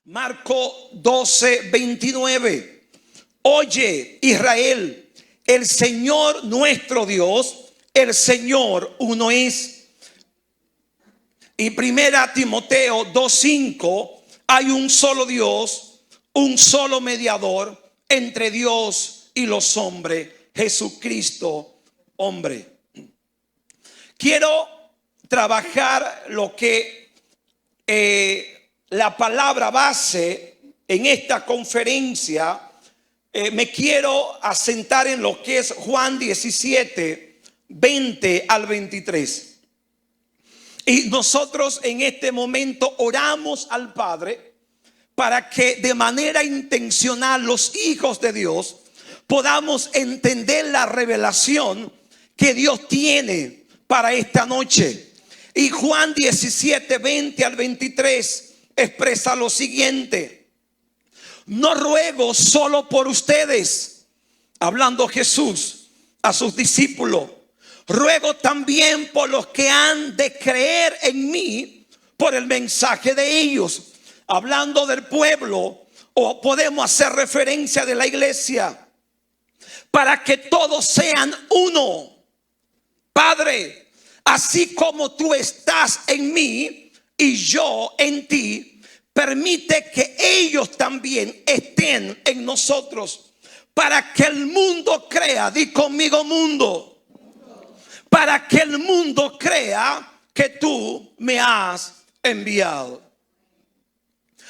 Marcos 12:29. Oye, Israel, el Señor nuestro Dios, el Señor uno es. Y 1 Timoteo 2:5, hay un solo Dios, un solo mediador entre Dios y los hombres, Jesucristo, hombre. Quiero trabajar lo que la palabra base en esta conferencia. Me quiero asentar en lo que es Juan 17, 20 al 23. Y nosotros en este momento oramos al Padre para que de manera intencional los hijos de Dios podamos entender la revelación que Dios tiene para esta noche. Y Juan 17, 20 al 23 expresa lo siguiente: no ruego solo por ustedes, hablando Jesús a sus discípulos, ruego también por los que han de creer en mí por el mensaje de ellos. Hablando del pueblo, o podemos hacer referencia de la iglesia, para que todos sean uno. Padre, así como tú estás en mí y yo en ti, permite que ellos también estén en nosotros, para que el mundo crea, di conmigo mundo, para que el mundo crea que tú me has enviado.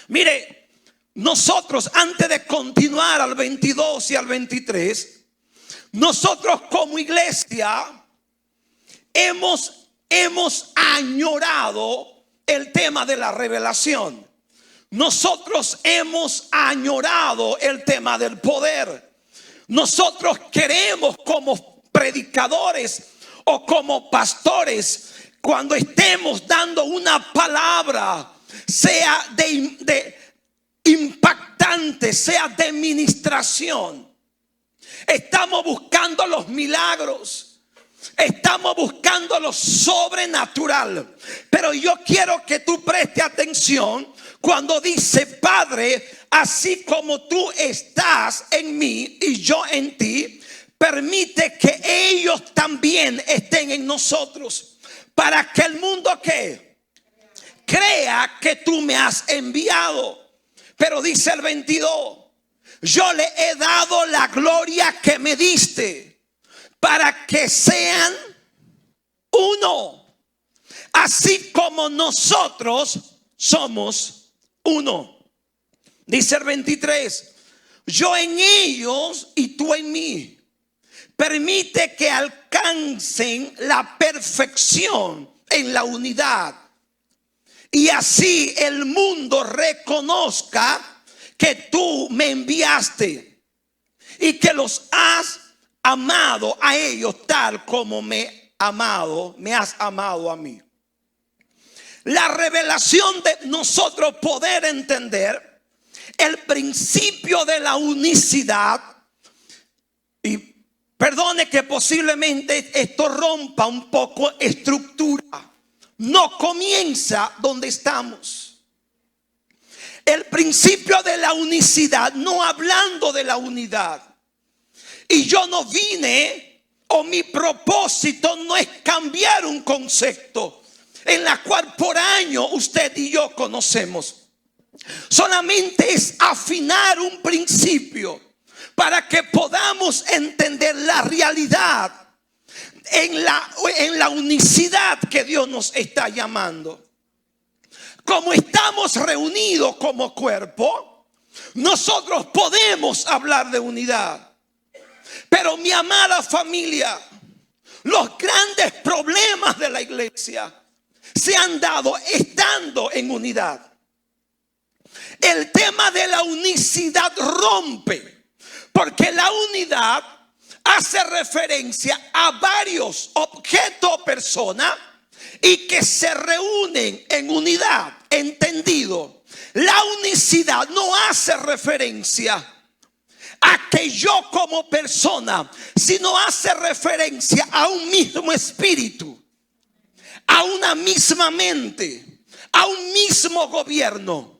Mire, nosotros antes de continuar al 22 y al 23, nosotros como iglesia hemos añorado el tema de la revelación. Nosotros hemos añorado el tema del poder. Nosotros queremos como predicadores o como pastores, cuando estemos dando una palabra, sea de impactante, sea de ministración, estamos buscando los milagros, estamos buscando lo sobrenatural. Pero yo quiero que tú preste atención cuando dice: Padre, así como tú estás en mí y yo en ti, permite que ellos también estén en nosotros, para que el mundo que crea que tú me has enviado. Pero dice el 22: yo le he dado la gloria que me diste, para que sean uno, así como nosotros somos uno. Dice el 23: yo en ellos y tú en mí. Permite que alcancen la perfección en la unidad, y así el mundo reconozca que tú me enviaste y que los has amado a ellos tal como me has amado a mí. La revelación de nosotros poder entender el principio de la unicidad, y perdone que posiblemente esto rompa un poco estructura, no comienza donde estamos. El principio de la unicidad, no hablando de la unidad. Y yo no vine, o mi propósito no es cambiar un concepto en la cual por año usted y yo conocemos. Solamente es afinar un principio para que podamos entender la realidad en la unicidad que Dios nos está llamando. Como estamos reunidos como cuerpo, nosotros podemos hablar de unidad. Pero mi amada familia, los grandes problemas de la iglesia se han dado estando en unidad. El tema de la unicidad rompe, porque la unidad hace referencia a varios objetos o personas y que se reúnen en unidad. Entendido, la unicidad no hace referencia a que yo como persona, sino hace referencia a un mismo espíritu, a una misma mente, a un mismo gobierno,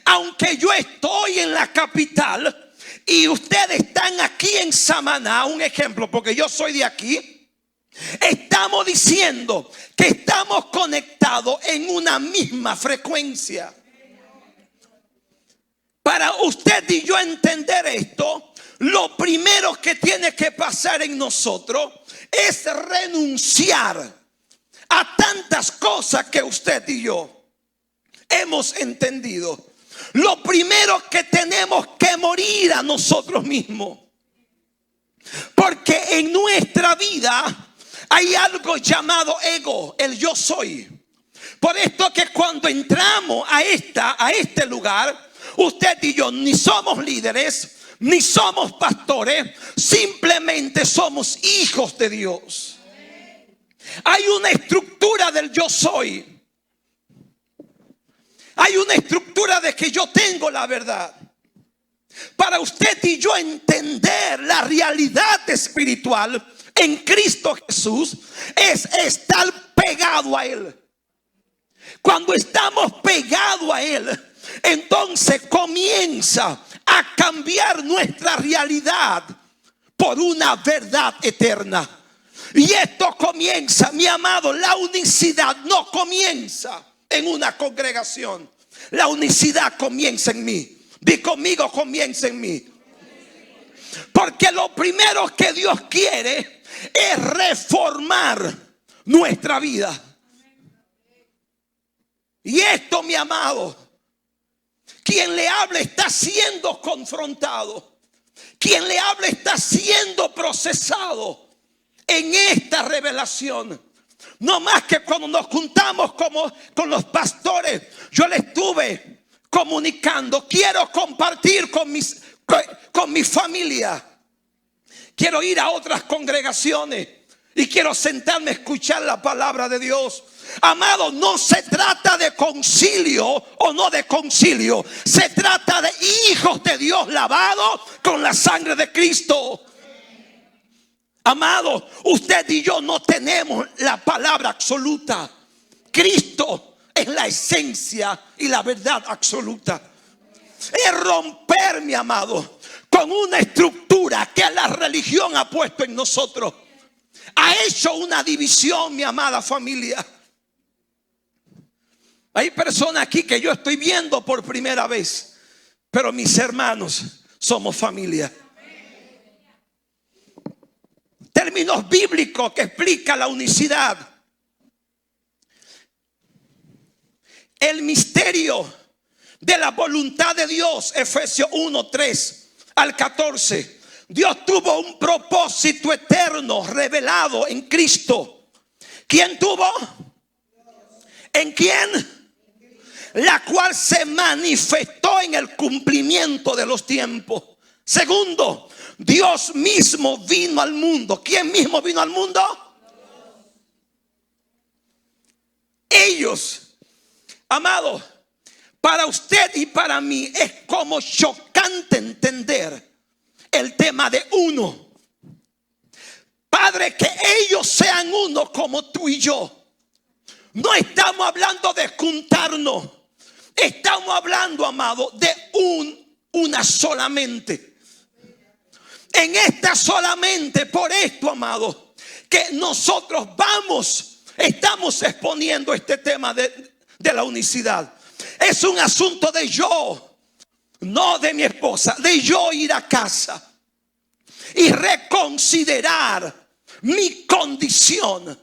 Aunque yo estoy en la capital y ustedes están aquí en Samaná, un ejemplo, porque yo soy de aquí, estamos diciendo que estamos conectados en una misma frecuencia. Para usted y yo entender esto, lo primero que tiene que pasar en nosotros es renunciar a tantas cosas que usted y yo hemos entendido. Lo primero que tenemos que morir a nosotros mismos, porque en nuestra vida hay algo llamado ego, el yo soy. Por esto que cuando entramos a este lugar, usted y yo ni somos líderes, ni somos pastores, simplemente somos hijos de Dios. Hay una estructura del yo soy. Hay una estructura de que yo tengo la verdad. Para usted y yo entender la realidad espiritual en Cristo Jesús es estar pegado a Él. Cuando estamos pegados a Él, entonces comienza a cambiar nuestra realidad por una verdad eterna. Y esto comienza, mi amado, la unicidad no comienza en una congregación. La unicidad comienza en mí. Di conmigo, comienza en mí. Porque lo primero que Dios quiere es reformar nuestra vida. Y esto, mi amado, quien le habla está siendo confrontado. Quien le habla está siendo procesado en esta revelación. No más que cuando nos juntamos con los pastores, yo le estuve comunicando. Quiero compartir con mi familia. Quiero ir a otras congregaciones y quiero sentarme a escuchar la palabra de Dios. Amado, no se trata de concilio o no de concilio. Se trata de hijos de Dios lavados con la sangre de Cristo. Amado, usted y yo no tenemos la palabra absoluta. Cristo es la esencia y la verdad absoluta. Es romper, mi amado, con una estructura que la religión ha puesto en nosotros. Ha hecho una división, mi amada familia. Hay personas aquí que yo estoy viendo por primera vez, pero mis hermanos somos familia. Términos bíblicos que explican la unicidad. El misterio de la voluntad de Dios, Efesios 1, 3 al 14. Dios tuvo un propósito eterno revelado en Cristo. ¿Quién tuvo? ¿En quién? La cual se manifestó en el cumplimiento de los tiempos. Segundo, Dios mismo vino al mundo. ¿Quién mismo vino al mundo? Ellos, amado, para usted y para mí es como chocante entender el tema de uno. Padre, que ellos sean uno como tú y yo. No estamos hablando de juntarnos. Estamos hablando, amado, de una solamente. En esta solamente, por esto, amado, que nosotros estamos exponiendo este tema de la unicidad. Es un asunto de yo, no de mi esposa, de yo ir a casa y reconsiderar mi condición,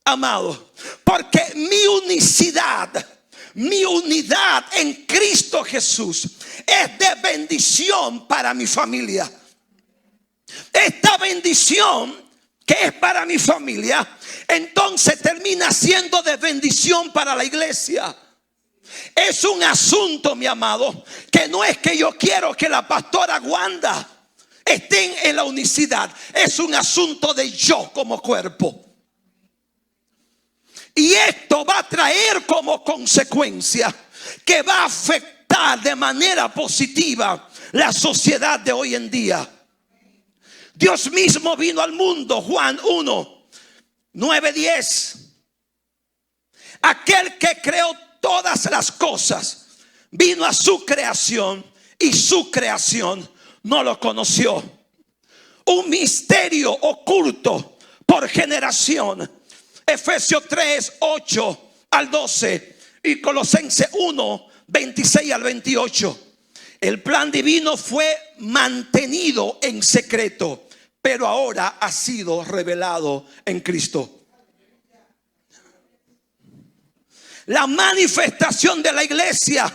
amado, porque mi unidad en Cristo Jesús es de bendición para mi familia. Esta bendición que es para mi familia, entonces termina siendo de bendición para la iglesia. Es un asunto, mi amado, que no es que yo quiero que la pastora Wanda estén en la unicidad. Es un asunto de yo como cuerpo. Y esto va a traer como consecuencia que va a afectar de manera positiva la sociedad de hoy en día. Dios mismo vino al mundo, Juan 1, 9, 10. Aquel que creó todas las cosas vino a su creación y su creación no lo conoció. Un misterio oculto por generación. Efesios 3, 8 al 12 y Colosenses 1, 26 al 28. El plan divino fue mantenido en secreto, pero ahora ha sido revelado en Cristo. La manifestación de la iglesia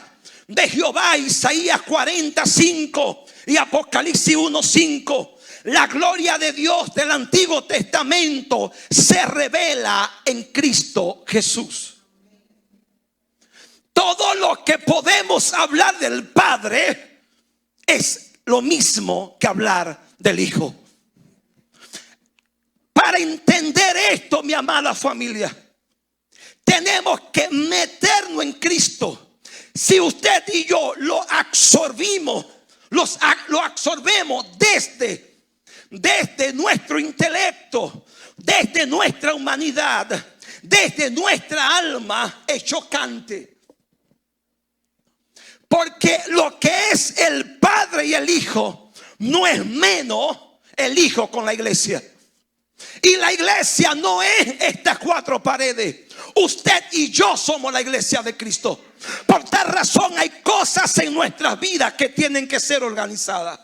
de Jehová, Isaías 45 y Apocalipsis 1:5. La gloria de Dios del Antiguo Testamento se revela en Cristo Jesús. Todo lo que podemos hablar del Padre es lo mismo que hablar del Hijo. Para entender esto, mi amada familia, tenemos que meternos en Cristo. Si usted y yo lo absorbemos, lo absorbemos desde nuestro intelecto, desde nuestra humanidad, desde nuestra alma, es chocante. Porque lo que es el Padre y el Hijo no es menos el Hijo con la iglesia. Y la iglesia no es estas cuatro paredes. Usted y yo somos la iglesia de Cristo. Por tal razón hay cosas en nuestras vidas que tienen que ser organizadas.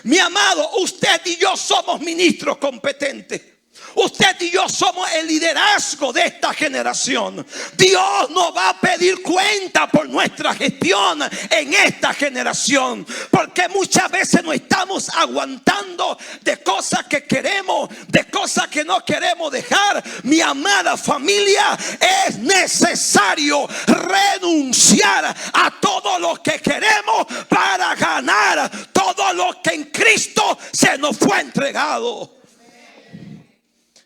Mi amado, usted y yo somos ministros competentes. Usted y yo somos el liderazgo de esta generación. Dios nos va a pedir cuenta por nuestra gestión en esta generación, porque muchas veces no estamos aguantando de cosas que queremos, de cosas que no queremos dejar. Mi amada familia, es necesario renunciar a todo lo que queremos para ganar todo lo que en Cristo se nos fue entregado.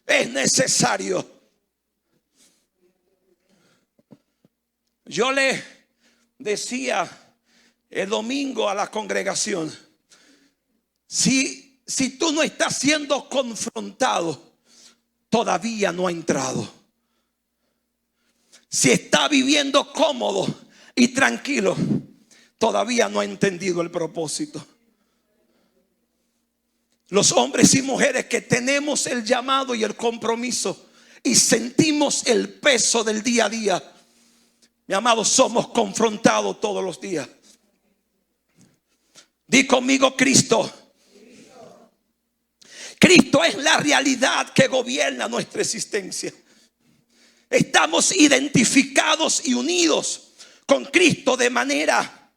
Es necesario. Yo le decía el domingo a la congregación, si tú no estás siendo confrontado, todavía no ha entrado. Si está viviendo cómodo y tranquilo, todavía no ha entendido el propósito. Los hombres y mujeres que tenemos el llamado y el compromiso y sentimos el peso del día a día, mi amado, somos confrontados todos los días. Di conmigo: Cristo. Cristo es la realidad que gobierna nuestra existencia. Estamos identificados y unidos con Cristo de manera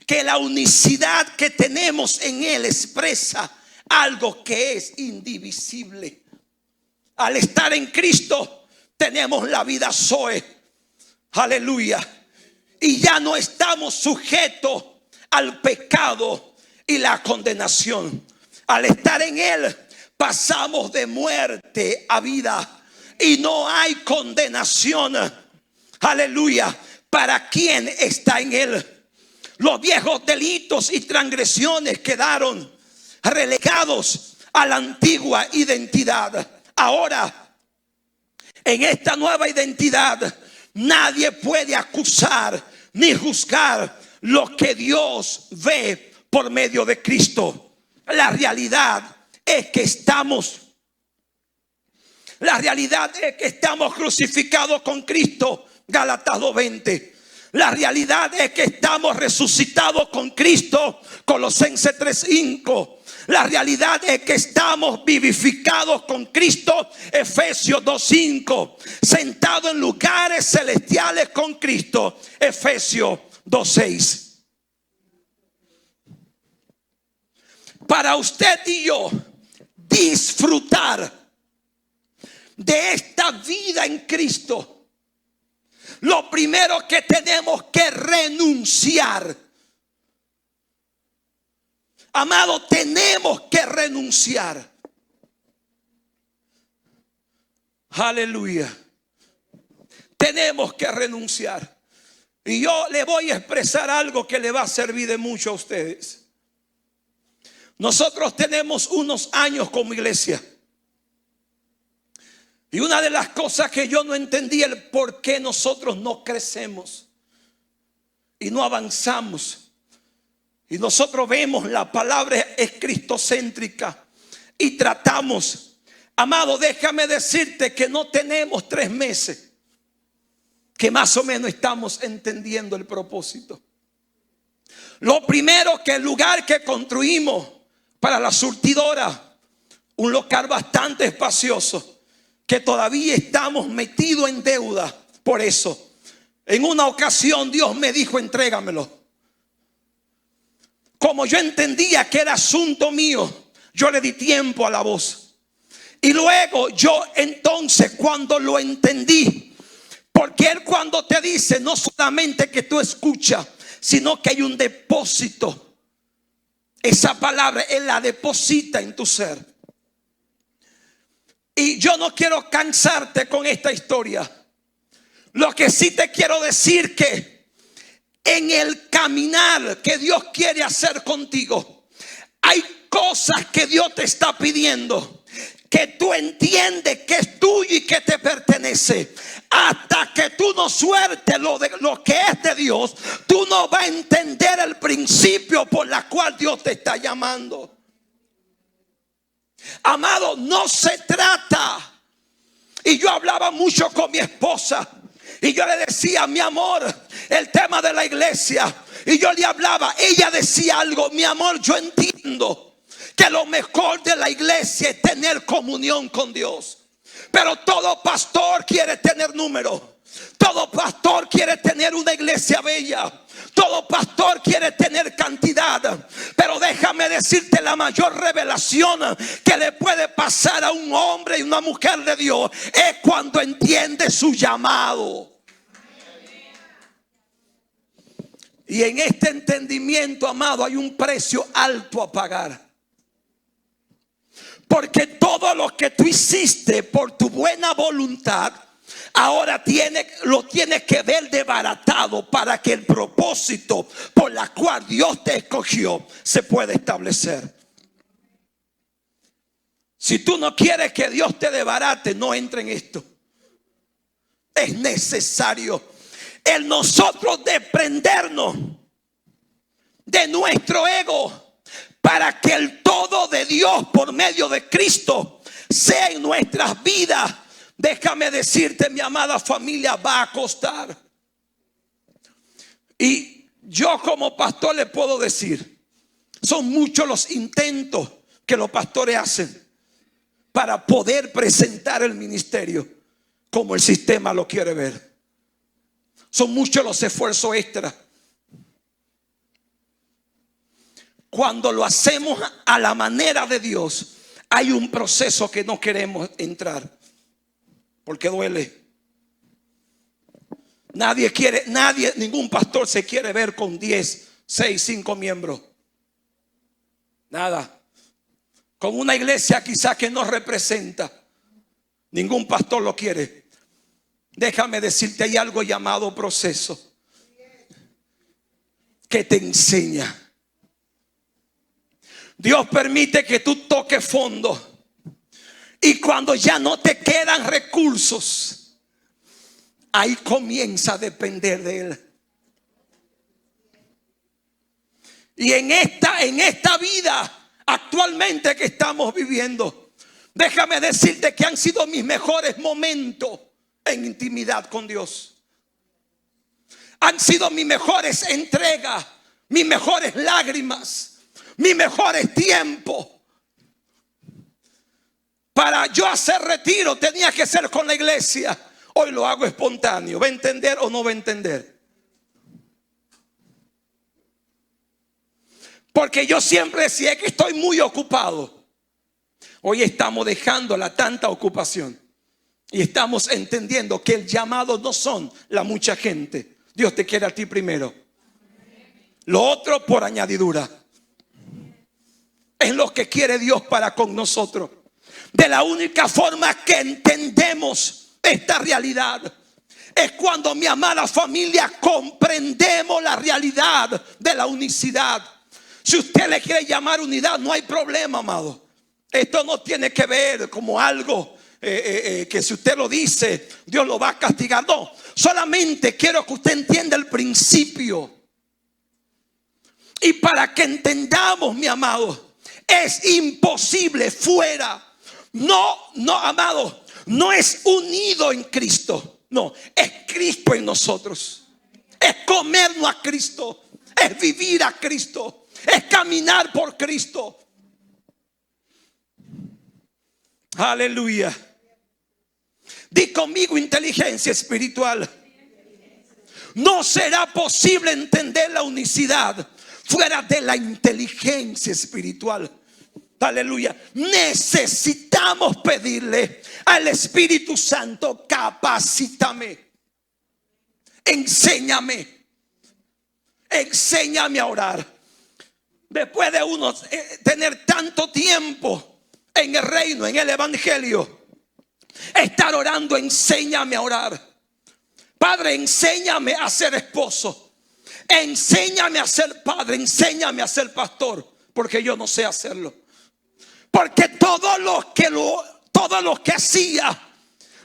que la unicidad que tenemos en Él expresa algo que es indivisible. Al estar en Cristo tenemos la vida Zoe. Aleluya. Y ya no estamos sujetos al pecado y la condenación. Al estar en Él pasamos de muerte a vida. Y no hay condenación. Aleluya. Para quien está en Él. Los viejos delitos y transgresiones quedaron relegados a la antigua identidad. Ahora, en esta nueva identidad, nadie puede acusar ni juzgar lo que Dios ve por medio de Cristo. La realidad es que estamos crucificados con Cristo. Gálatas 2:20. La realidad es que estamos resucitados con Cristo. Colosenses 3:5. La realidad es que estamos vivificados con Cristo. Efesios 2:5. Sentados en lugares celestiales con Cristo. Efesios 2:6. Para usted y yo disfrutar de esta vida en Cristo, lo primero que tenemos que renunciar. Amado, tenemos que renunciar. Aleluya. Tenemos que renunciar. Y yo le voy a expresar algo que le va a servir de mucho a ustedes. Nosotros tenemos unos años como iglesia. Y una de las cosas que yo no entendía el por qué nosotros no crecemos. y no avanzamos. Y nosotros vemos la palabra es cristocéntrica y tratamos. Amado, déjame decirte que no tenemos 3 meses que más o menos estamos entendiendo el propósito. Lo primero, que el lugar que construimos para la surtidora, un local bastante espacioso, que todavía estamos metidos en deuda por eso. En una ocasión Dios me dijo: entrégamelo. Como yo entendía que era asunto mío, yo le di tiempo a la voz. Y luego yo entonces, cuando lo entendí, porque Él cuando te dice no solamente que tú escuchas, sino que hay un depósito. Esa palabra Él la deposita en tu ser. Y yo no quiero cansarte con esta historia. Lo que sí te quiero decir, que en el caminar que Dios quiere hacer contigo, hay cosas que Dios te está pidiendo, que tú entiendes que es tuyo y que te pertenece. Hasta que tú no sueltes lo que es de Dios, tú no vas a entender el principio por la cual Dios te está llamando. Amado, no se trata. Y yo hablaba mucho con mi esposa y yo le decía: mi amor, el tema de la iglesia. Y yo le hablaba, ella decía algo: mi amor, yo entiendo que lo mejor de la iglesia es tener comunión con Dios. Pero todo pastor quiere tener número. Todo pastor quiere tener una iglesia bella. Todo pastor quiere tener cantidad. Pero déjame decirte, la mayor revelación que le puede pasar a un hombre y una mujer de Dios es cuando entiende su llamado. Y en este entendimiento, amado, hay un precio alto a pagar. Porque todo lo que tú hiciste por tu buena voluntad, ahora lo tienes que ver desbaratado para que el propósito por la cual Dios te escogió se pueda establecer. Si tú no quieres que Dios te desbarate, no entre en esto. Es necesario el nosotros desprendernos de nuestro ego, para que el todo de Dios por medio de Cristo sea en nuestras vidas. Déjame decirte, mi amada familia, va a costar. Y yo como pastor le puedo decir, son muchos los intentos que los pastores hacen para poder presentar el ministerio como el sistema lo quiere ver. Son muchos los esfuerzos extras. Cuando lo hacemos a la manera de Dios, hay un proceso que no queremos entrar, porque duele. Ningún pastor se quiere ver con 10, 6, 5 miembros. Nada. Con una iglesia quizás que no representa. Ningún pastor lo quiere. Déjame decirte, hay algo llamado proceso que te enseña. Dios permite que tú toques fondo. Y cuando ya no te quedan recursos, ahí comienza a depender de Él. Y en esta vida actualmente que estamos viviendo, déjame decirte que han sido mis mejores momentos en intimidad con Dios. Han sido mis mejores entregas, mis mejores lágrimas, mis mejores tiempos. Para yo hacer retiro tenía que ser con la iglesia. Hoy lo hago espontáneo. ¿Va a entender o no va a entender? Porque yo siempre decía que estoy muy ocupado. Hoy estamos dejando la tanta ocupación y estamos entendiendo que el llamado no son la mucha gente. Dios te quiere a ti primero. Lo otro por añadidura. Es lo que quiere Dios para con nosotros. De la única forma que entendemos esta realidad es cuando, mi amada familia, comprendemos la realidad de la unicidad. Si usted le quiere llamar unidad, no hay problema, amado. Esto no tiene que ver como algo que si usted lo dice, Dios lo va a castigar. No, solamente quiero que usted entienda el principio. Y para que entendamos, mi amado, es imposible fuera. No, amado, no es unido en Cristo. No, es Cristo en nosotros. Es comernos a Cristo. Es vivir a Cristo. Es caminar por Cristo. Aleluya. Di conmigo: inteligencia espiritual. No será posible entender la unicidad fuera de la inteligencia espiritual. Aleluya. Necesitamos pedirle al Espíritu Santo: capacítame, enséñame a orar. Después de uno tener tanto tiempo en el reino, en el evangelio, estar orando: enséñame a orar. Padre, enséñame a ser esposo, enséñame a ser padre, enséñame a ser pastor, porque yo no sé hacerlo. Porque todo lo que hacía,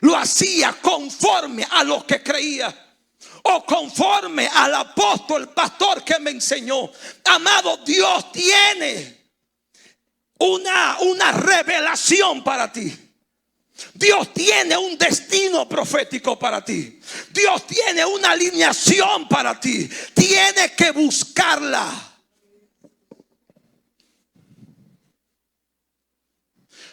lo hacía conforme a lo que creía, o conforme al apóstol, el pastor que me enseñó. Amado, Dios tiene una revelación para ti. Dios tiene un destino profético para ti. Dios tiene una alineación para ti. Tienes que buscarla.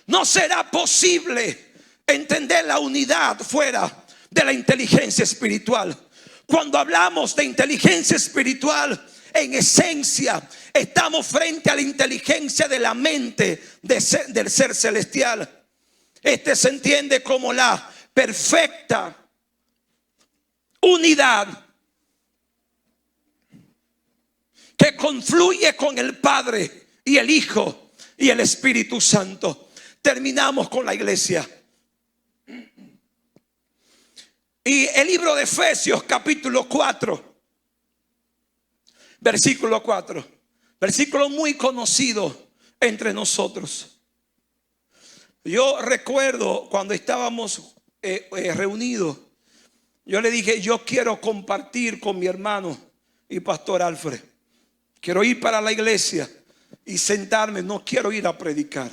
No será posible entender la unidad fuera de la inteligencia espiritual. Cuando hablamos de inteligencia espiritual, en esencia estamos frente a la inteligencia de la mente del ser celestial. Este se entiende como la perfecta unidad que confluye con el Padre y el Hijo y el Espíritu Santo. Terminamos con la iglesia. Y el libro de Efesios capítulo 4, versículo 4, versículo muy conocido entre nosotros. Yo recuerdo cuando estábamos reunidos, yo le dije: yo quiero compartir con mi hermano y pastor Alfred. Quiero ir para la iglesia y sentarme. No quiero ir a predicar.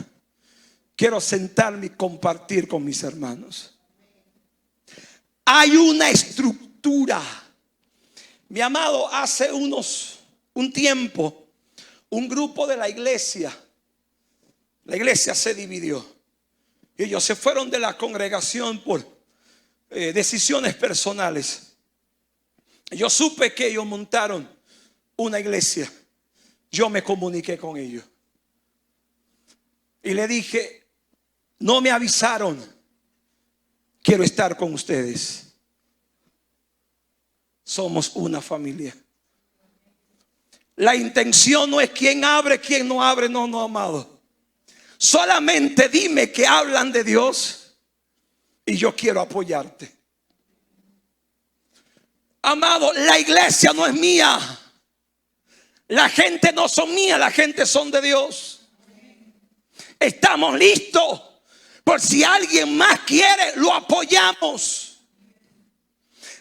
Quiero sentarme y compartir con mis hermanos. Hay una estructura. Mi amado, hace un tiempo, un grupo de la iglesia se dividió. Ellos se fueron de la congregación por decisiones personales. Yo supe que ellos montaron una iglesia. Yo me comuniqué con ellos y le dije: no me avisaron, quiero estar con ustedes. Somos una familia. La intención no es quién abre, quién no abre. No, amado. Solamente dime que hablan de Dios y yo quiero apoyarte. Amado, la iglesia no es mía. La gente no son mía, la gente son de Dios. Estamos listos por si alguien más quiere, lo apoyamos.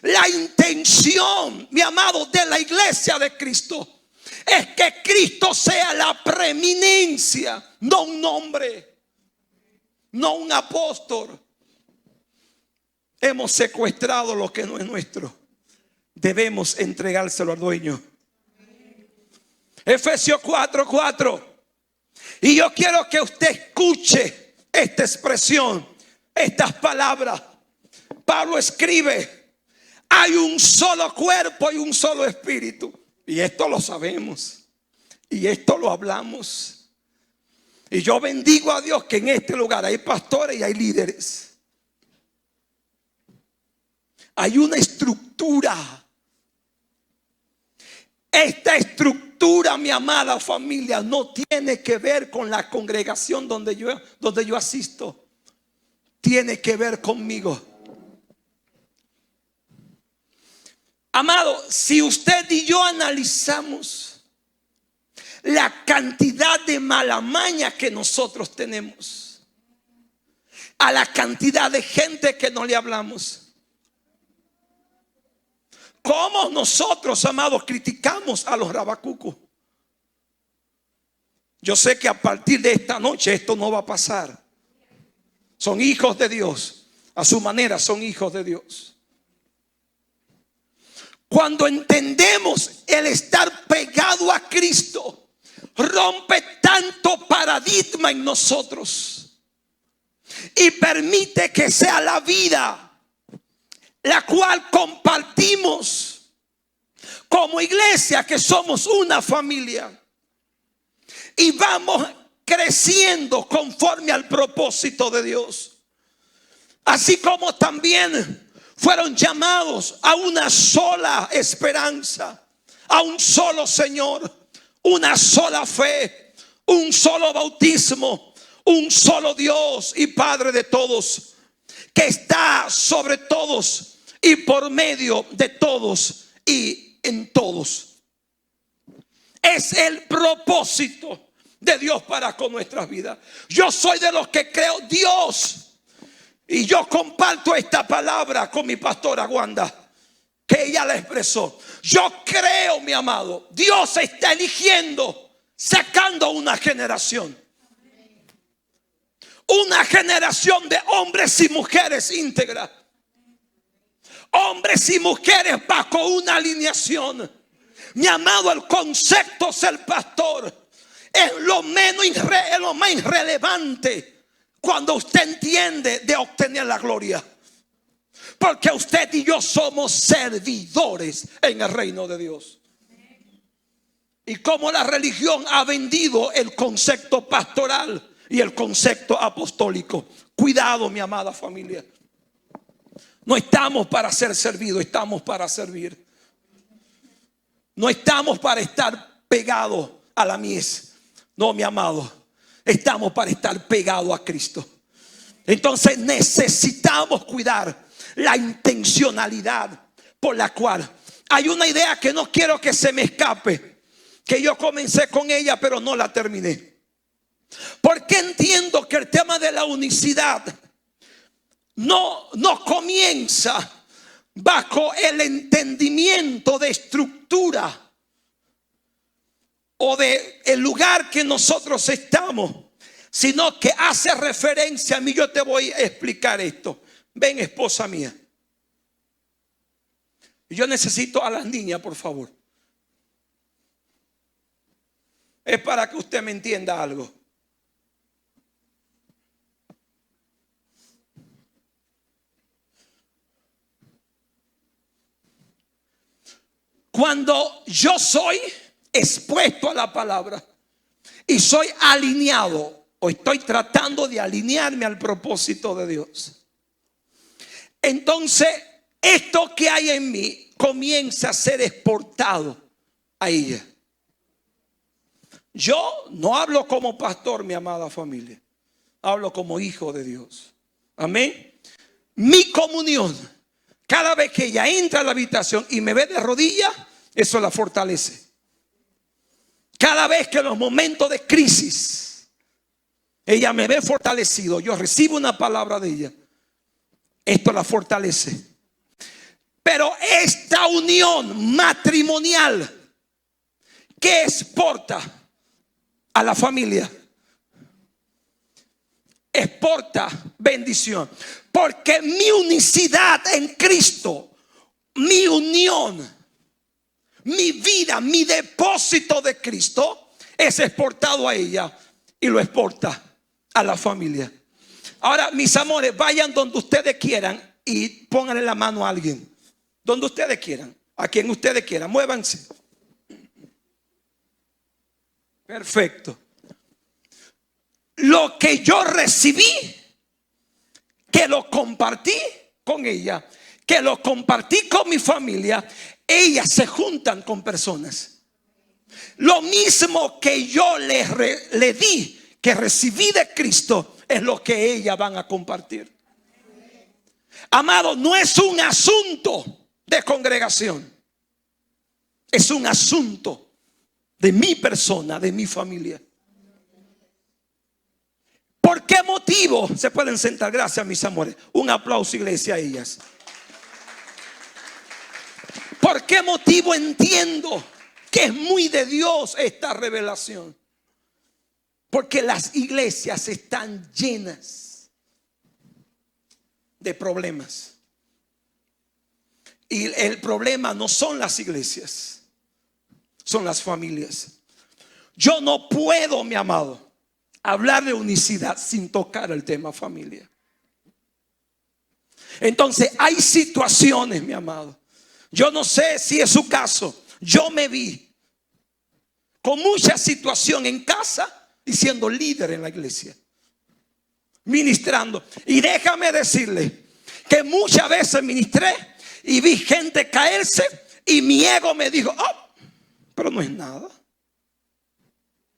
La intención, mi amado, de la iglesia de Cristo es que Cristo sea la preeminencia, no un nombre, no un apóstol. Hemos secuestrado lo que no es nuestro. Debemos entregárselo al dueño. Efesios 4:4. Y yo quiero que usted escuche esta expresión, estas palabras. Pablo escribe: hay un solo cuerpo y un solo espíritu. Y esto lo sabemos. Y esto lo hablamos. Y yo bendigo a Dios que en este lugar hay pastores y hay líderes. Hay una estructura. Esta estructura, mi amada familia, no tiene que ver con la congregación donde yo asisto. Tiene que ver conmigo. Amado, si usted y yo analizamos la cantidad de mala maña que nosotros tenemos, a la cantidad de gente que no le hablamos, cómo nosotros, amados, criticamos a los rabacucos. Yo sé que a partir de esta noche esto no va a pasar. Son hijos de Dios. A su manera son hijos de Dios. Cuando entendemos el estar pegado a Cristo, rompe tanto paradigma en nosotros y permite que sea la vida la cual compartimos como iglesia, que somos una familia, y vamos creciendo conforme al propósito de Dios. Así como también fueron llamados a una sola esperanza, a un solo Señor, una sola fe, un solo bautismo, un solo Dios y Padre de todos, que está sobre todos y por medio de todos y en todos. Es el propósito de Dios para con nuestras vidas. Yo soy de los que creo Dios, y yo comparto esta palabra con mi pastora Wanda, que ella la expresó. Yo creo, mi amado, Dios está eligiendo, sacando una generación de hombres y mujeres íntegras, hombres y mujeres bajo una alineación. Mi amado, el concepto ser pastor es lo más irrelevante cuando usted entiende de obtener la gloria, porque usted y yo somos servidores en el reino de Dios. Y como la religión ha vendido el concepto pastoral y el concepto apostólico. Cuidado, mi amada familia. No estamos para ser servidos, estamos para servir. No estamos para estar pegados a la mies. No, mi amado, estamos para estar pegados a Cristo. Entonces necesitamos cuidar la intencionalidad por la cual hay una idea que no quiero que se me escape, que yo comencé con ella pero no la terminé. Porque entiendo que el tema de la unicidad no comienza bajo el entendimiento de estructura o de el lugar que nosotros estamos, sino que hace referencia a mí. Yo te voy a explicar esto. Ven, esposa mía. Yo necesito a las niñas, por favor. Es para que usted me entienda algo. Cuando yo soy expuesto a la palabra y soy alineado, o estoy tratando de alinearme al propósito de Dios, entonces esto que hay en mí comienza a ser exportado a ella. Yo no hablo como pastor, mi amada familia, hablo como hijo de Dios. Amén. Mi comunión, cada vez que ella entra a la habitación y me ve de rodillas, eso la fortalece. Cada vez que en los momentos de crisis ella me ve fortalecido, yo recibo una palabra de ella, esto la fortalece. Pero esta unión matrimonial que exporta a la familia, exporta bendición, porque mi unicidad en Cristo, mi unión, mi vida, mi depósito de Cristo es exportado a ella y lo exporta a la familia. Ahora, mis amores, vayan donde ustedes quieran y pónganle la mano a alguien. Donde ustedes quieran, a quien ustedes quieran, muévanse. Perfecto. Lo que yo recibí, que lo compartí con ella, que lo compartí con mi familia, ellas se juntan con personas. Lo mismo que yo le di, que recibí de Cristo, es lo que ellas van a compartir. Amado, no es un asunto de congregación, es un asunto de mi persona, de mi familia. ¿Por qué motivo? Se pueden sentar, gracias mis amores. Un aplauso, iglesia, a ellas. ¿Por qué motivo entiendo que es muy de Dios esta revelación? Porque las iglesias están llenas de problemas. Y el problema no son las iglesias, son las familias. Yo no puedo, mi amado, hablar de unicidad sin tocar el tema familia. Entonces hay situaciones, mi amado. Yo no sé si es su caso. Yo me vi con mucha situación en casa y siendo líder en la iglesia, ministrando. Y déjame decirle que muchas veces ministré y vi gente caerse y mi ego me dijo: oh, pero no es nada.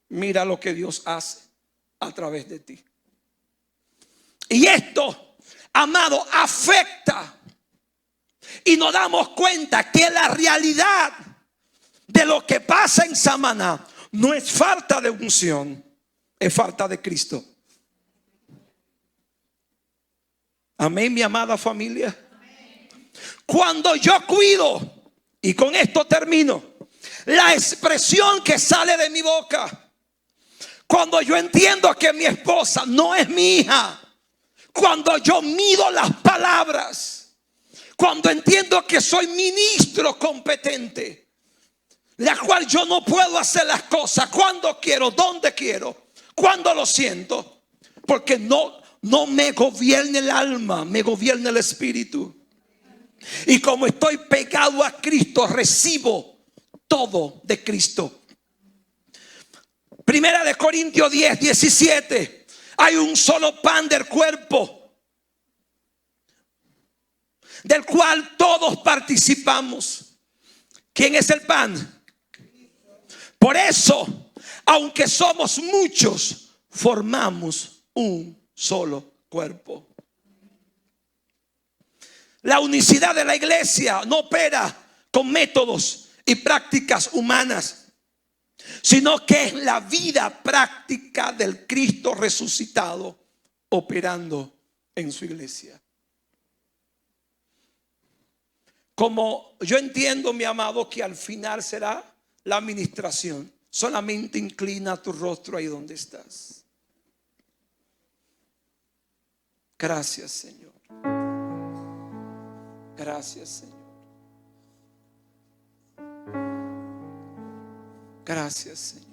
Mira lo que Dios hace a través de ti. Y esto, amado, afecta. Y nos damos cuenta que la realidad de lo que pasa en Samaná no es falta de unción, es falta de Cristo. Amén, mi amada familia. Cuando yo cuido, y con esto termino, la expresión que sale de mi boca, cuando yo entiendo que mi esposa no es mi hija, cuando yo mido las palabras, cuando entiendo que soy ministro competente, la cual yo no puedo hacer las cosas cuando quiero, donde quiero, cuando lo siento, porque no me gobierna el alma, me gobierna el espíritu. Y como estoy pegado a Cristo, recibo todo de Cristo. Primera de Corintios 10, 17. Hay un solo pan del cuerpo, del cual todos participamos. ¿Quién es el pan? Por eso, aunque somos muchos, formamos un solo cuerpo. La unicidad de la iglesia no opera con métodos y prácticas humanas, sino que es la vida práctica del Cristo resucitado operando en su iglesia. Como yo entiendo, mi amado, que al final será la administración, solamente inclina tu rostro ahí donde estás. Gracias, Señor. Gracias, Señor. Gracias, Señor.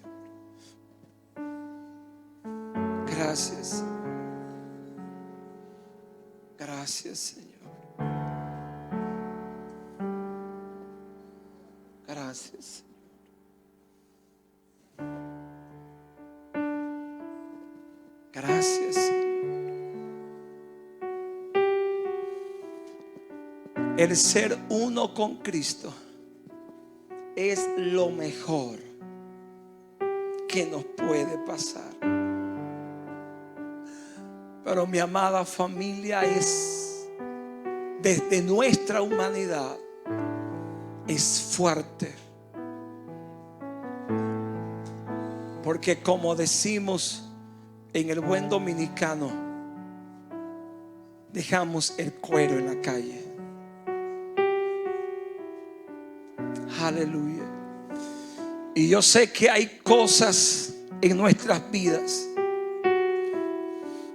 Gracias. Gracias, Señor. Gracias. Gracias, Señor. El ser uno con Cristo es lo mejor que nos puede pasar. Pero mi amada familia, es desde nuestra humanidad, es fuerte. Porque como decimos en el buen dominicano, dejamos el cuero en la calle. Aleluya. Y yo sé que hay cosas en nuestras vidas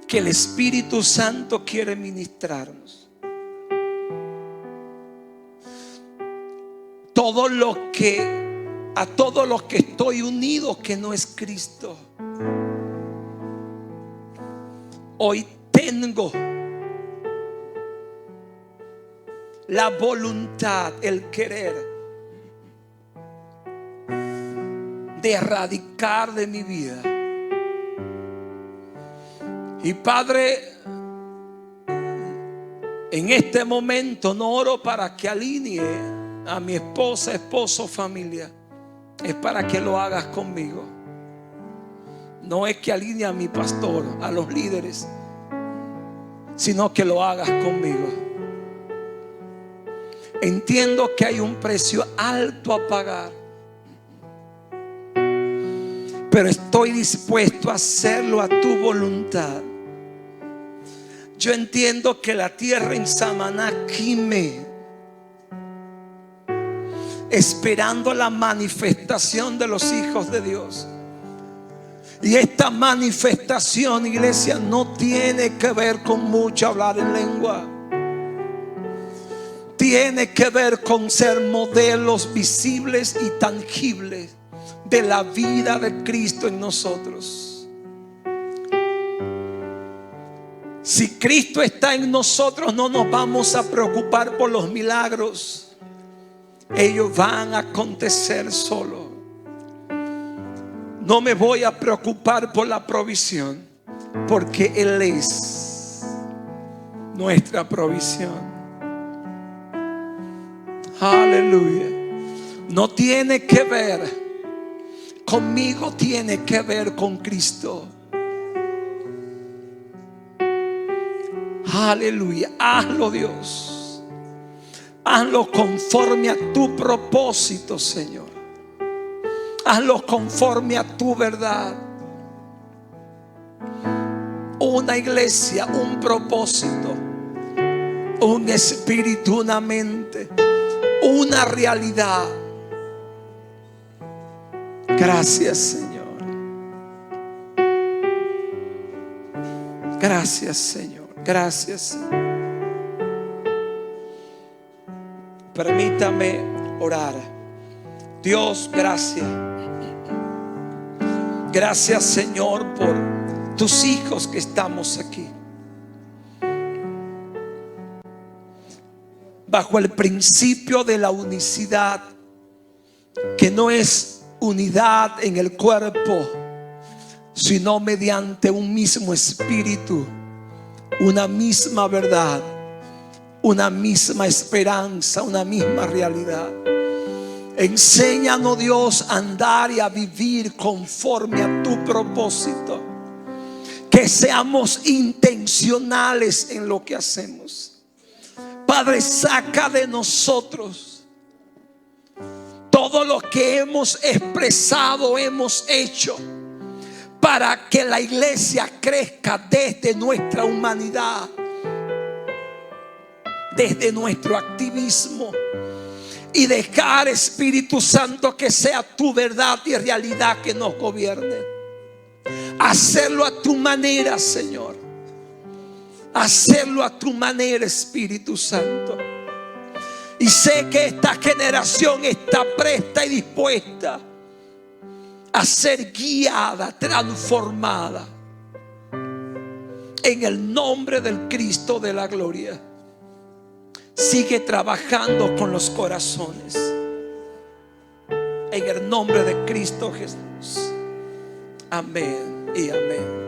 que el Espíritu Santo quiere ministrarnos. A todos los que estoy unido, que no es Cristo, hoy tengo la voluntad, el querer de erradicar de mi vida. Y Padre, en este momento no oro para que alinee a mi esposa, esposo, familia. Es para que lo hagas conmigo. No es que alinee a mi pastor, a los líderes, sino que lo hagas conmigo. Entiendo que hay un precio alto a pagar, pero estoy dispuesto a hacerlo a tu voluntad. Yo entiendo que la tierra en Samaná gime, esperando la manifestación de los hijos de Dios. Y esta manifestación, iglesia, no tiene que ver con mucho hablar en lengua. Tiene que ver con ser modelos visibles y tangibles de la vida de Cristo en nosotros. Si Cristo está en nosotros, no nos vamos a preocupar por los milagros. Ellos van a acontecer solo. No me voy a preocupar por la provisión, porque Él es nuestra provisión. Aleluya. No tiene que ver conmigo, tiene que ver con Cristo. Aleluya. Hazlo, Dios. Hazlo conforme a tu propósito, Señor. Hazlo conforme a tu verdad. Una iglesia, un propósito, un espíritu, una mente, una realidad. Gracias, Señor. Gracias, Señor. Gracias, Señor. Permítame orar. Dios, gracias. Gracias, Señor, por tus hijos que estamos aquí. Bajo el principio de la unicidad, que no es unidad en el cuerpo, sino mediante un mismo espíritu, una misma verdad, una misma esperanza, una misma realidad. Enséñanos, Dios, a andar y a vivir conforme a tu propósito. Que seamos intencionales en lo que hacemos. Padre, saca de nosotros todo lo que hemos expresado, hemos hecho, para que la iglesia crezca desde nuestra humanidad, desde nuestro activismo, y dejar, Espíritu Santo, que sea tu verdad y realidad que nos gobierne. Hacerlo a tu manera, Señor. Hacerlo a tu manera, Espíritu Santo. Y sé que esta generación está presta y dispuesta a ser guiada, transformada, en el nombre del Cristo de la gloria. Sigue trabajando con los corazones, en el nombre de Cristo Jesús. Amén y amén.